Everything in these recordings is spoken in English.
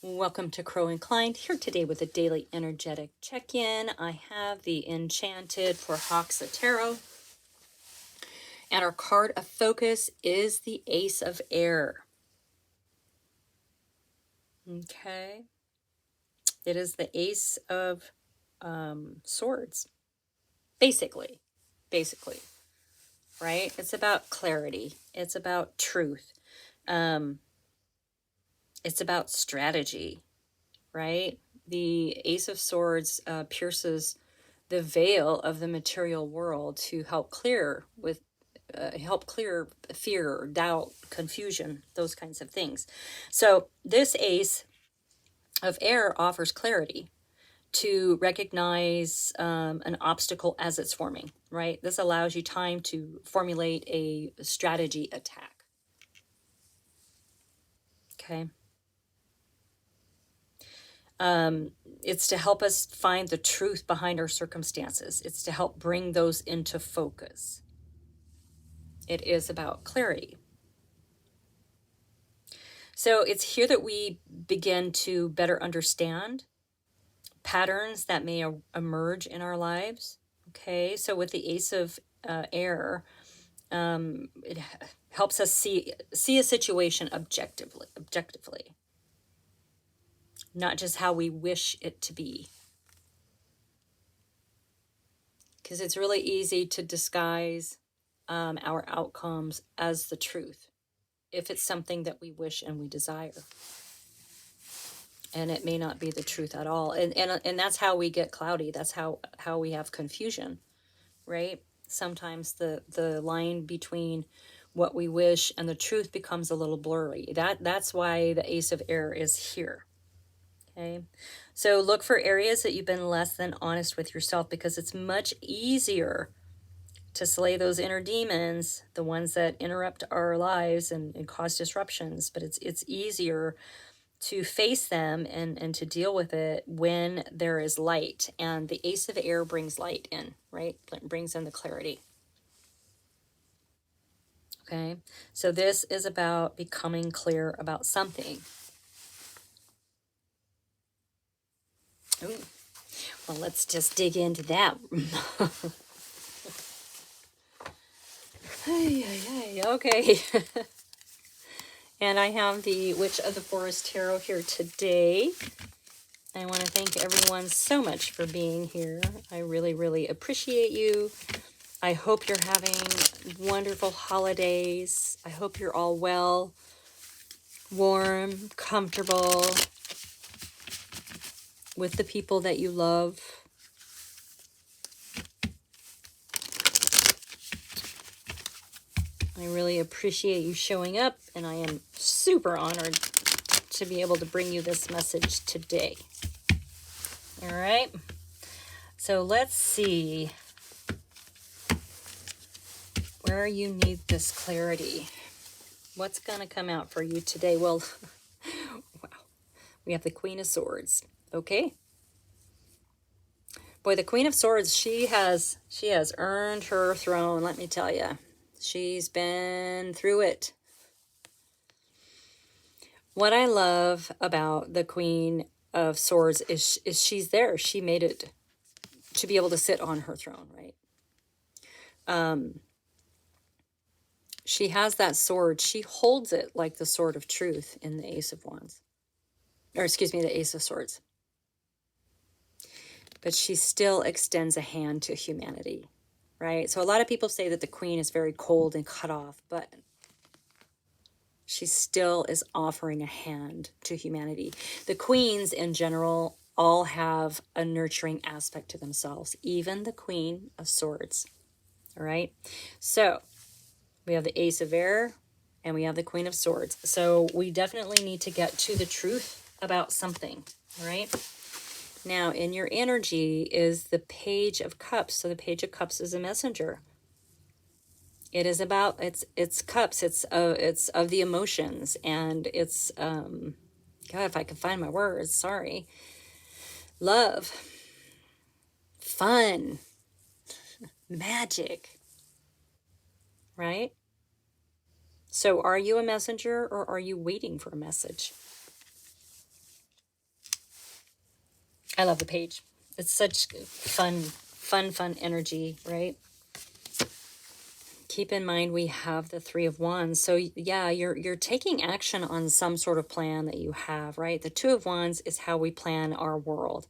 Welcome to Crow Inclined, here today with a daily energetic check-in. I have the Enchanted for Hoxa Tarot, and our card of focus is the Ace of Air. Okay. It is the Ace of Swords, basically, right? It's about clarity. It's about truth. It's about strategy, right? The Ace of Swords pierces the veil of the material world to help clear fear, doubt, confusion, those kinds of things. So this Ace of Air offers clarity to recognize an obstacle as it's forming, right? This allows you time to formulate a strategy attack. Okay. It's to help us find the truth behind our circumstances. It's to help bring those into focus. It is about clarity. So it's here that we begin to better understand patterns that may emerge in our lives. Okay, so with the Ace of Air, it helps us see a situation objectively, not just how we wish it to be. Because it's really easy to disguise our outcomes as the truth if it's something that we wish and we desire. And it may not be the truth at all. And that's how we get cloudy. That's how we have confusion, right? Sometimes the line between what we wish and the truth becomes a little blurry. That's why the Ace of Air is here. Okay, so look for areas that you've been less than honest with yourself, because it's much easier to slay those inner demons, the ones that interrupt our lives and cause disruptions. But it's easier to face them and to deal with it when there is light. And the Ace of Air brings light in, right? It brings in the clarity. Okay, so this is about becoming clear about something. Ooh. Well, let's just dig into that. Okay. And I have the Witch of the Forest Tarot here today. I want to thank everyone so much for being here. I really, really appreciate you. I hope you're having wonderful holidays. I hope you're all well, warm, comfortable with the people that you love. I really appreciate you showing up, and I am super honored to be able to bring you this message today. All right. So let's see where you need this clarity. What's going to come out for you today? Well, wow. We have the Queen of Swords. Okay. Boy, the Queen of Swords, she has earned her throne, let me tell you. She's been through it. What I love about the Queen of Swords is she's there. She made it to be able to sit on her throne, right? She has that sword. She holds it like the sword of truth in the Ace of Wands. Or excuse me, the Ace of Swords. But she still extends a hand to humanity, right? So a lot of people say that the Queen is very cold and cut off, but she still is offering a hand to humanity. The queens in general all have a nurturing aspect to themselves, even the Queen of Swords. All right. So we have the Ace of Air and we have the Queen of Swords. So we definitely need to get to the truth about something. All right. Now in your energy is the Page of Cups. So the Page of Cups is a messenger. It is about, it's cups, it's of the emotions, and it's, God, if I can find my words, sorry. Love, fun, magic, right? So are you a messenger, or are you waiting for a message? I love the page. It's such fun energy, right? Keep in mind we have the Three of Wands. So yeah, you're taking action on some sort of plan that you have, right? The Two of Wands is how we plan our world.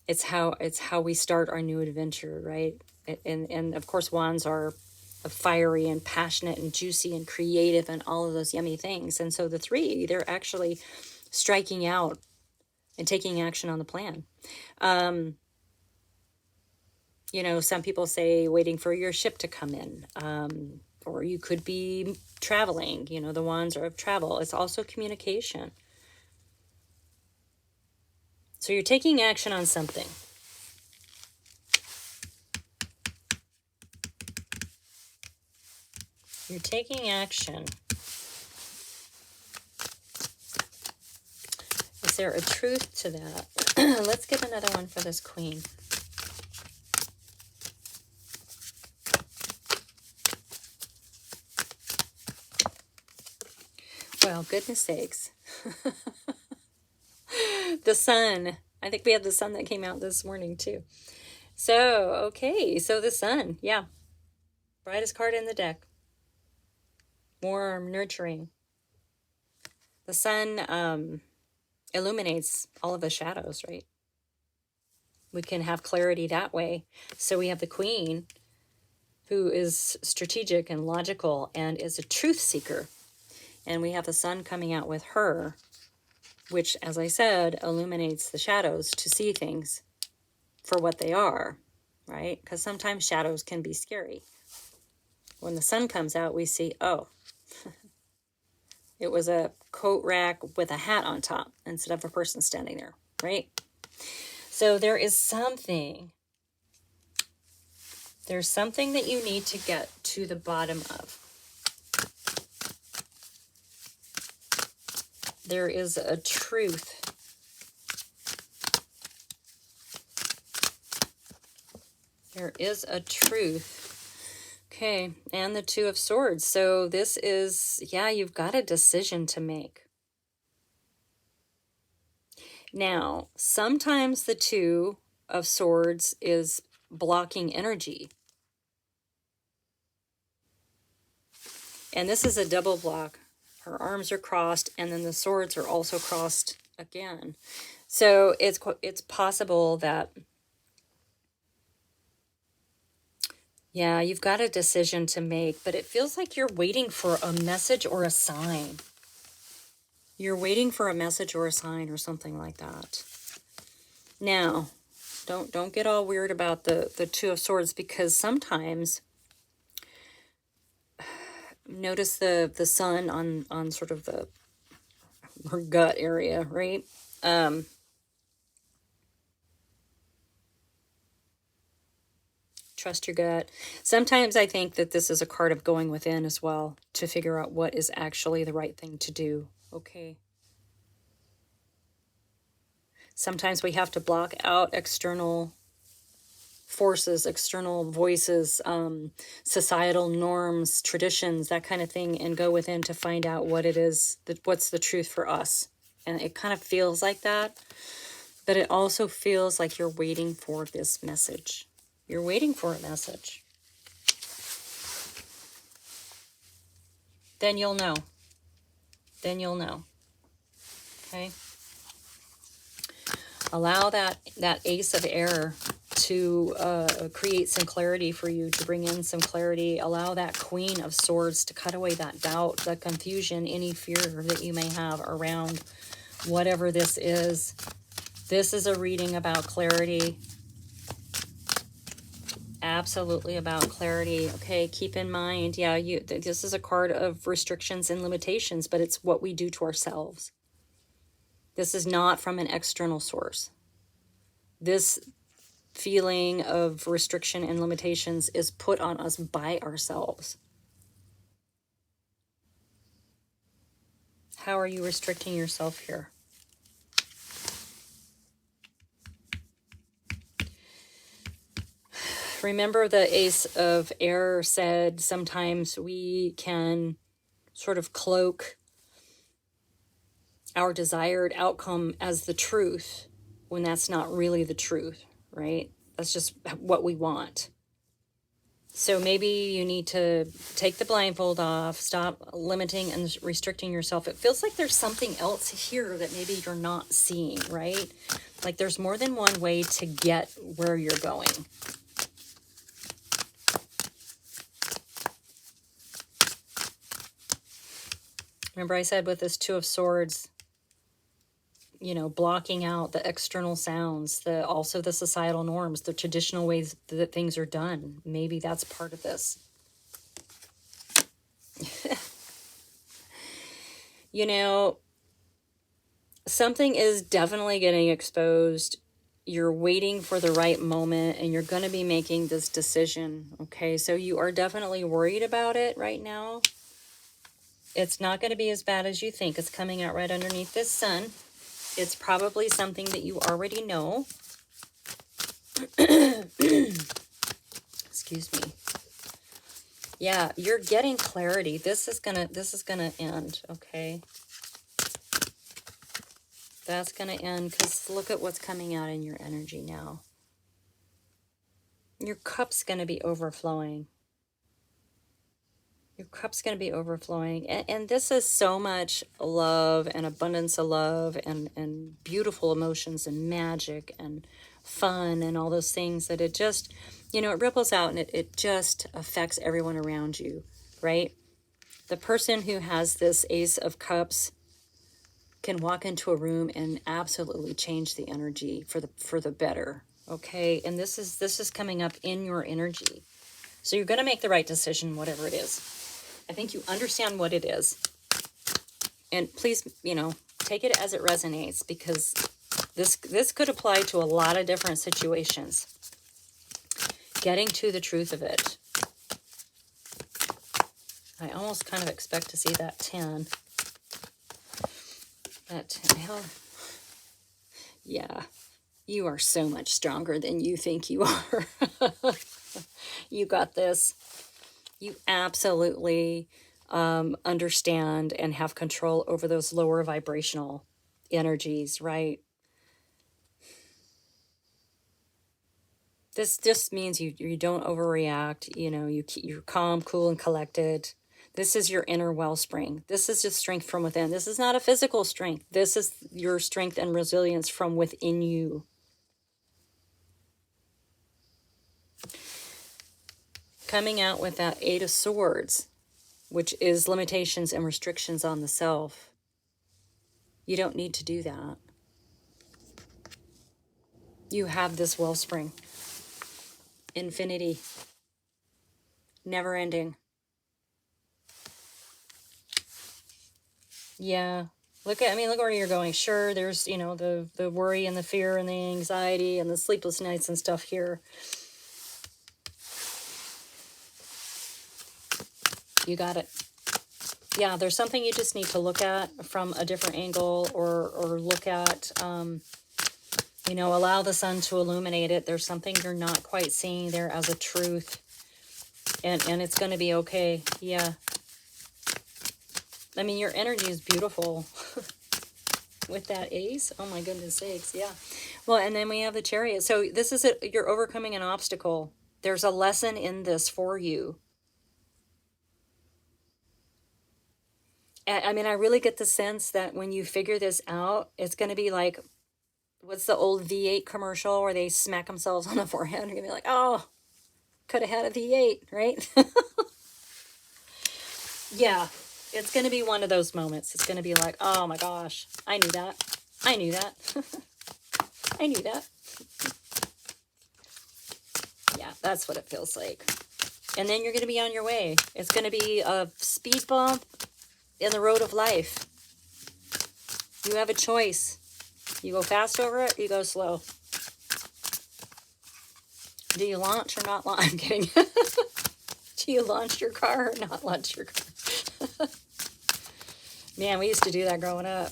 It's how we start our new adventure, right? And of course wands are fiery and passionate and juicy and creative and all of those yummy things. And so the three, they're actually striking out and taking action on the plan. You know, some people say waiting for your ship to come in, or you could be traveling. You know, the wands are of travel. It's also communication. So you're taking action on something. You're taking action. Is there a truth to that? Let's get another one for this queen. Well, goodness sakes. The sun. I think we had the sun that came out this morning too. So, okay. So the sun. Yeah. Brightest card in the deck. Warm, nurturing. The sun illuminates all of the shadows, right? We can have clarity that way. So we have the queen, who is strategic and logical and is a truth seeker. And we have the sun coming out with her, which, as I said, illuminates the shadows to see things for what they are, right? Because sometimes shadows can be scary. When the sun comes out, we see, oh, it was a coat rack with a hat on top instead of a person standing there, right? So there is something. There's something that you need to get to the bottom of. There is a truth. There is a truth. Okay, and the Two of Swords. So this is, yeah, you've got a decision to make. Now, sometimes the Two of Swords is blocking energy. And this is a double block. Her arms are crossed, and then the swords are also crossed again. So it's possible that, yeah, you've got a decision to make, but it feels like you're waiting for a message or a sign. You're waiting for a message or a sign or something like that. Now, don't get all weird about the Two of Swords, because sometimes, notice the sun on sort of her gut area, right? Trust your gut. Sometimes I think that this is a card of going within as well, to figure out what is actually the right thing to do. Okay. Sometimes we have to block out external forces, external voices, societal norms, traditions, that kind of thing, and go within to find out what it is, what's the truth for us. And it kind of feels like that, but it also feels like you're waiting for this message. You're waiting for a message. Then you'll know. Then you'll know. Okay? Allow that Ace of Air to create some clarity for you, to bring in some clarity. Allow that Queen of Swords to cut away that doubt, the confusion, any fear that you may have around whatever this is. This is a reading about clarity. Absolutely about clarity. Okay, keep in mind, yeah, this is a card of restrictions and limitations, but it's what we do to ourselves. This is not from an external source. This feeling of restriction and limitations is put on us by ourselves. How are you restricting yourself here? Remember, the Ace of Air said sometimes we can sort of cloak our desired outcome as the truth, when that's not really the truth, right? That's just what we want. So maybe you need to take the blindfold off, stop limiting and restricting yourself. It feels like there's something else here that maybe you're not seeing, right? Like there's more than one way to get where you're going. Remember I said with this Two of Swords, you know, blocking out the external sounds, also the societal norms, the traditional ways that things are done. Maybe that's part of this. You know, something is definitely getting exposed. You're waiting for the right moment and you're going to be making this decision. Okay, so you are definitely worried about it right now. It's not going to be as bad as you think. It's coming out right underneath this sun. It's probably something that you already know. Excuse me. Yeah, you're getting clarity. This is gonna end, okay? That's gonna end because look at what's coming out in your energy now. Your cup's gonna be overflowing. Your cup's going to be overflowing. And this is so much love and abundance of love and beautiful emotions and magic and fun and all those things that it just, you know, it ripples out and it just affects everyone around you, right? The person who has this Ace of Cups can walk into a room and absolutely change the energy for the better, okay? And this is coming up in your energy. So you're going to make the right decision, whatever it is. I think you understand what it is. And please, you know, take it as it resonates because this could apply to a lot of different situations. Getting to the truth of it. I almost kind of expect to see that 10. That 10, yeah, you are so much stronger than you think you are. You got this. You absolutely understand and have control over those lower vibrational energies, right? This just means you don't overreact. You know, you're calm, cool, and collected. This is your inner wellspring. This is just strength from within. This is not a physical strength. This is your strength and resilience from within you. Coming out with that 8 of Swords, which is limitations and restrictions on the self. You don't need to do that. You have this wellspring. Infinity. Never ending. Yeah. Look where you're going. Sure, there's, you know, the worry and the fear and the anxiety and the sleepless nights and stuff here. You got it. Yeah, there's something you just need to look at from a different angle or look at, you know, allow the sun to illuminate it. There's something you're not quite seeing there as a truth. And it's going to be okay. Yeah. I mean, your energy is beautiful with that Ace. Oh my goodness sakes. Yeah. Well, and then we have the Chariot. So this is it. You're overcoming an obstacle. There's a lesson in this for you. I mean, I really get the sense that when you figure this out, it's going to be like, what's the old V8 commercial where they smack themselves on the forehead? You're going to be like, oh, could have had a V8, right? Yeah, it's going to be one of those moments. It's going to be like, oh my gosh, I knew that. I knew that. I knew that. Yeah, that's what it feels like. And then you're going to be on your way. It's going to be a speed bump in the road of life. You have a choice. You go fast over it, you go slow. Do you launch or not launch? I'm kidding. Do you launch your car or not launch your car? Man, we used to do that growing up.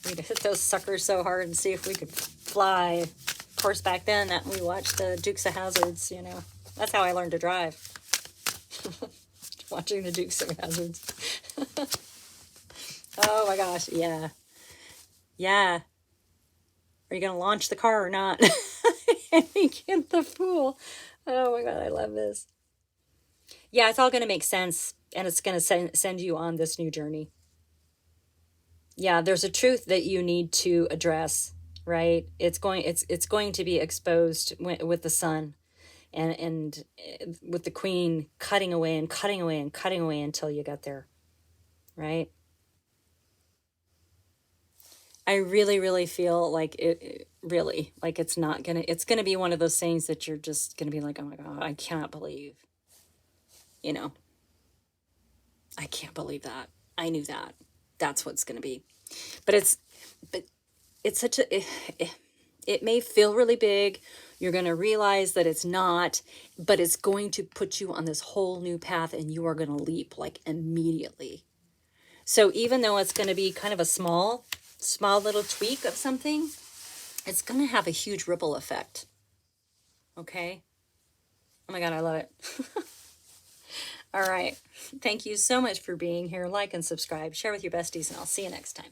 We'd hit those suckers so hard and see if we could fly. Of course, back then, we watched the Dukes of Hazzards, you know. That's how I learned to drive. Watching the Dukes of Hazzards. Oh my gosh, yeah. Yeah. Are you going to launch the car or not? And you get the Fool. Oh my God, I love this. Yeah, it's all going to make sense, and it's going to send you on this new journey. Yeah, there's a truth that you need to address, right? It's going to be exposed with the Sun, and with the Queen cutting away and cutting away and cutting away until you get there, right? I really, really feel like it really, like it's gonna be one of those things that you're just gonna be like, oh my God, I cannot believe, you know, I can't believe that. I knew that. That's what it's gonna be. But but it's such a, it may feel really big. You're gonna realize that it's not, but it's going to put you on this whole new path, and you are gonna leap like immediately. So even though it's gonna be kind of a small little tweak of something, it's going to have a huge ripple effect. Okay? Oh my God, I love it. All right. Thank you so much for being here. Like and subscribe. Share with your besties, and I'll see you next time.